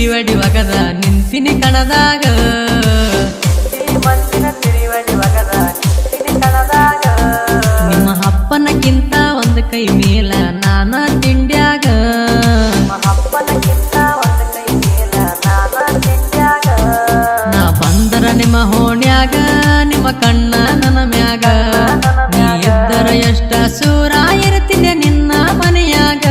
ತಿರಿವಡಿ ಒಗದ ನಿಂತಿನಿ ಕಣದಾಗ ನಿಮ್ಮ ಅಪ್ಪನಕ್ಕಿಂತ ಒಂದು ಕೈ ಮೇಲ ನಾನ ತಿಂಡ್ಯಾಗ ನಾ ಬಂದರ ನಿಮ್ಮ ಹೋಣ್ಯಾಗ ನಿಮ್ಮ ಕಣ್ಣ ನನ್ನ ಮ್ಯಾಗ ನೀ ಇದ್ದರ ಎಷ್ಟ ಸೂರ ಇರ್ತಿದ್ದೆ ನಿನ್ನ ಮನೆಯಾಗ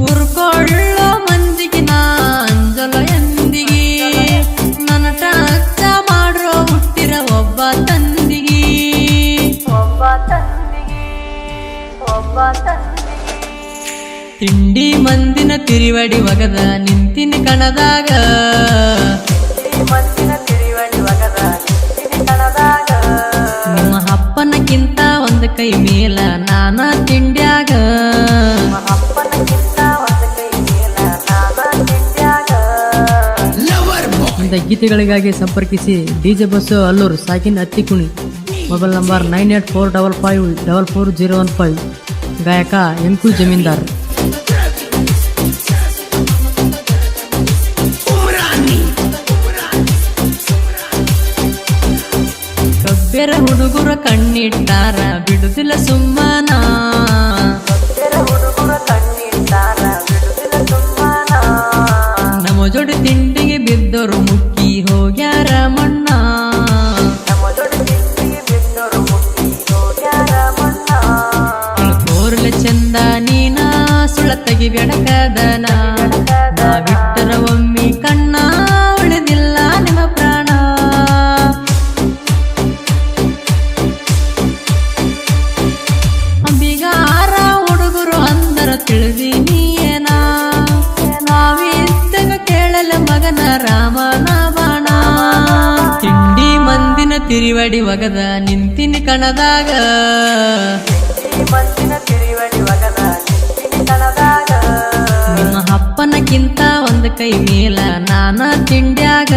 ಉರ್ಕೊಳ್ಳೋ ಮಂದಿಗೆ ನಾ ಅಂಜಲ ಎಂದಿಗಿ ನನ್ನ ಟಚ ಮಾಡ್ರೋ ಹುಟ್ಟಿರ ಒಬ್ಬ ತಂದಿಗಿ ತಿಂಡಿ ಮಂದಿನ ತಿರಿವಡಿ ಒಗದ ನಿಂತಿನಿ ಕಣದಾಗ ನಿಮ್ಮ ಅಪ್ಪನಕ್ಕಿಂತ ಒಂದು ಕೈ ಮೇಲ ನಾನ ತಿಂಡ್ಯಾಗ ಇಂಥ ಗೀತೆಗಳಿಗಾಗಿ ಸಂಪರ್ಕಿಸಿ ಡಿಜೆ ಬಸ್ಸು ಅಲ್ಲೂರು ಸಾಕಿನ ಹತ್ತಿಕುಣಿ ಮೊಬೈಲ್ ನಂಬರ್ 9845544015 ಗಾಯಕ ಎಂಕು ಜಮೀನ್ದಾರ್ ಕಬ್ಬೆರ ಹುಡುಗರ ಕಣ್ಣಿಟ್ಟಾರ ಬಿಡುದಿಲ್ಲ ಸುಮ್ಮನ ನಮ್ಮ ಜೋಡಿ ತಿಂಡಿಗೆ ಬಿದ್ದೋರು ಮುಕ್ಕಿ ಹೋಗ್ಯಾರ ಮಣ್ಣ ಕೋರ್ಲೆ ಚಂದ ನೀನ ಸುಳ ತಗಿ ಬೆಡಕದನ ನಾ ಬಿಟ್ಟರ ಒಮ್ಮಿ ಕಣ್ಣ ಉಳಿದಿಲ್ಲ ನಿಮ್ಮ ಪ್ರಾಣ ಬಿಗಾರ ಹುಡುಗರು ಅಂದರ ತಿಳಿದೀನಿ ಏನ ನಾವಿದ್ದಾಗ ಕೇಳಲ ಮಗನ ರಾಮನ ಬಾಣ ತಿಂಡಿ ಮಂದಿನ ತಿರಿವಡಿ ಒಗದ ನಿಂತಿನಿ ಕಣದಾಗ ನಿಮ್ಮ ಅಪ್ಪನಕ್ಕಿಂತ ಒಂದು ಕೈ ಮೇಲ ನಾನ ತಿಂಡ್ಯಾಗ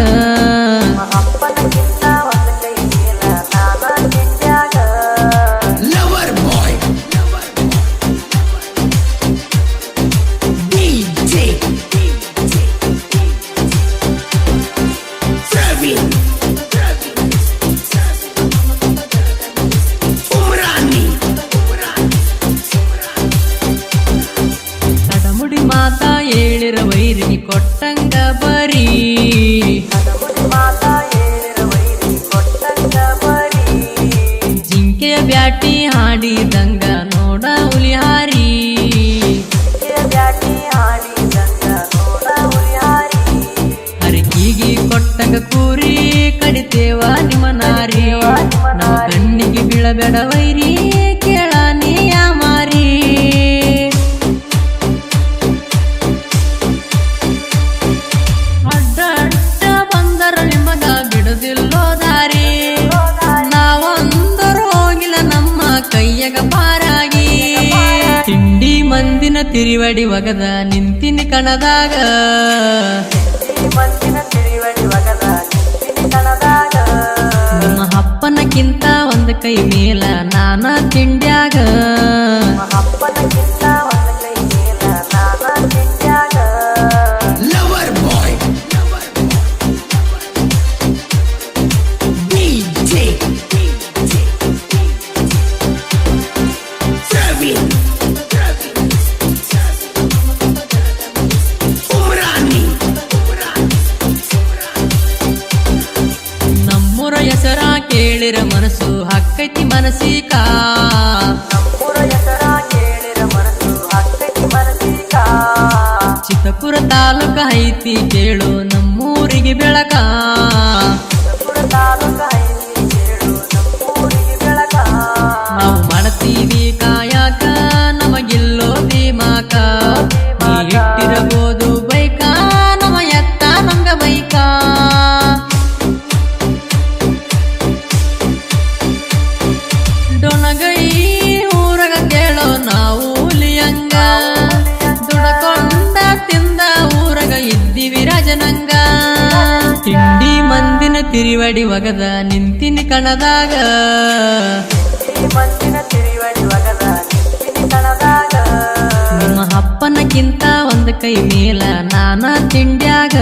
ಕಡಮುಡಿ ಮಾತ ಹೇಳಿರ ವೈರಿ ಕೊಟ್ಟಂಗ ಬರೀ ಜಿಂಕೆಯ ಬ್ಯಾಟಿ ಹಾಡಿದಂಗ ನೋಡ ಹುಲಿಹಾರಿ ಹರಕಿಗಿ ಕೊಟ್ಟಂಗ ಕೂರಿ ಕಡಿತೇವ ನಿಮ್ಮ ನಾರಿ ನಮ್ಮ ಕಣ್ಣಿಗೆ ಬೀಳಬೇಡ ವೈರಿ ಕೇಳ ನೀಯ ಮಾರಿ ಅಡ್ಡ ಬಂದರ ನಿಮಗ ಬಿಡುದಿಲ್ಲೋ ದಾರಿ ನಾವಂದರು ಹೋಗಿಲ್ಲ ನಮ್ಮ ಕೈಯಾಗ ಪಾರಾಗಿ ತಿಂಡಿ ಮಂದಿನ ತಿರಿವಡಿ ಒಗದ ನಿಂತಿನಿ ಕಣದಾಗ ನಿಮ್ಮ ಅಪ್ಪನಕ್ಕಿಂತ ಒಂದು ಕೈ ಮೇಲ ನಾನ ತಿಂಡ್ಯಾಗ ನಮ್ಮೂರ ಹೆಸರ ಕೇಳಿರ ಮನಸ್ಸು ಹಕ್ಕೈತಿ ಮನಸಿಕ ಚಿತ್ತಪುರ ತಾಲೂಕ ಐತಿ ಕೇಳು ನಮ್ಮೂರಿಗೆ ಬೆಳಕ ನಾವು ಮಾಡ್ತೀವಿ ಕಾಯಕ ನಮಗಿಲ್ಲೋ ದಿಮಾಕ ನೀ ಇಟ್ಟಿರಬಹುದು ಬೈಕ ನಮ್ಮ ಎತ್ತ ನಂಗ ಬೈಕ ಡೊಣಗೈ ಊರಗ ಕೇಳೋ ನಾವು ಹುಲಿಯಂಗ ದುಡಕೊಂಡ ತಿಂದ ಊರಗ ಇದ್ದೀವಿ ರಾಜನಂಗ ತಿಂಡಿ ಮಂದಿನ ತಿರಿವಡಿ ಒಗದ ನಿಂತಿನಿ ಕಣದಾಗ ಮಂದಿನ ತಿರಿವಡಿ ಒಗದ ನಿಂತಿನಿ ಕಣದಾಗ ಅಪ್ಪನಕ್ಕಿಂತ ಒಂದು ಕೈ ಮೇಲ ನಾನ ತಿಂಡ್ಯಾಗ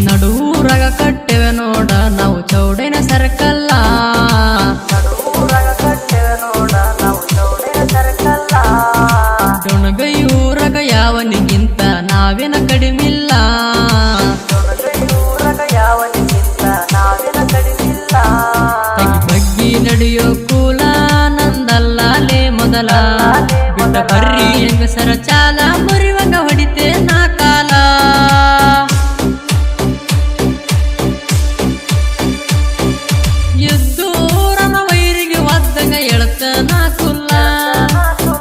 ನಡೂರಾಗ ಕಟ್ಟೆವೆ ನೋಡ ನಾವು ಚೌಡೇನ ಸರ್ಕಲ್ಲ ಡೊಣಗೈಯೂರಗ ಯಾವನಿಗಿಂತ ನಾವೇನ ಕಡಿಮಿಲ್ಲ ಬಗ್ಗಿ ನಡೆಯೋ ಕೂಲ ನಂದಲ್ಲೇ ಮೊದಲ ಬಿಟ್ಟ ಬರ್ರಿ ಹೆಂಗಸರ ಚಾಲ ಮುರಿವಾಗ ಹೊಡಿತೆ ನಾ ಕಾಲ ಎದ್ದೂರನ ವೈರಿಗೆ ಒದ್ದಂಗ ಎಳತ ನಾ ಕುಲ್ಲ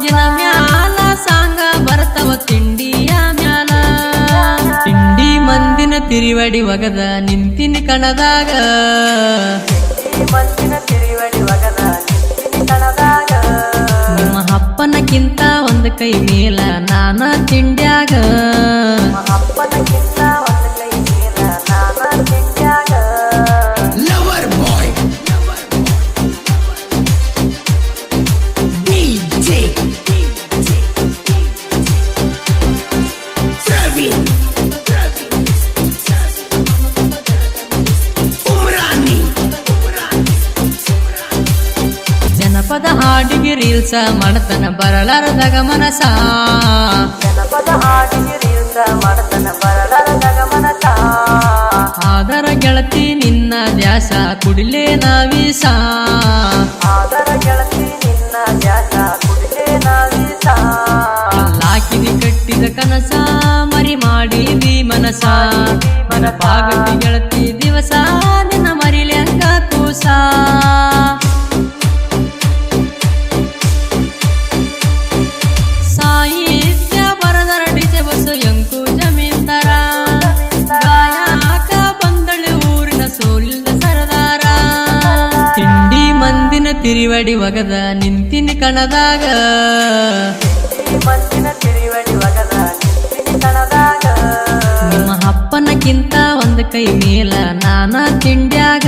ಇನ ಮ್ಯಾಲ ಸಾಂಗ ಬರ್ತವ ತಿಂಡಿಯ ಮ್ಯಾಲ ತಿಂಡಿ ಮಂದಿನ ತಿರಿವಡಿ ಒಗದ ನಿಂತಿನಿ ಕಣದಾಗ ನಿಮ್ಮ ಅಪ್ಪನಕ್ಕಿಂತ ಒಂದು ಕೈ ಮೇಲ ನಾನ ತಿಂಡ್ಯಾಗ ಜನಪದ ಹಾಡಿಗೆ ರೀಲ್ಸ ಮಾಡತನ ಬರಲಾರದಾಗ ಮನಸ ಆದರ ಗೆಳತಿ ನಿನ್ನ ದ್ಯಾಸ ಕುಡಿಲೇ ನಾವೀಸ ಲಾಕಿದಿ ಕಟ್ಟಿದ ಕನಸ ಮರಿ ಮಾಡಿದಿ ಮನಸ ಮನಪಾಗತಿ ಗೆಳತಿ ದಿವಸ ನಿನ್ನ ಮರಿಲೆ ಹಂಗ ಕೂಸ ಸಾಹಿತ್ಯ ಬರದರ ಡಿಜೆ ಬಸ್ಸು ಎಂಕು ಜಮೀನ್ದಾರ ಗಾಯಕ ಬಂದಳು ಊರಿನ ಸೋಲಿಲ್ದ ಸರದಾರ ತಿಂಡಿ ಮಂದಿನ ತಿರಿವಡಿ ಒಗದ ನಿಂತಿನಿ ಕಣದಾಗ ನಿಮ್ಮ ಅಪ್ಪನಕ್ಕಿಂತ ಒಂದು ಕೈ ಮೇಲ ನಾನ ತಿಂಡ್ಯಾಗ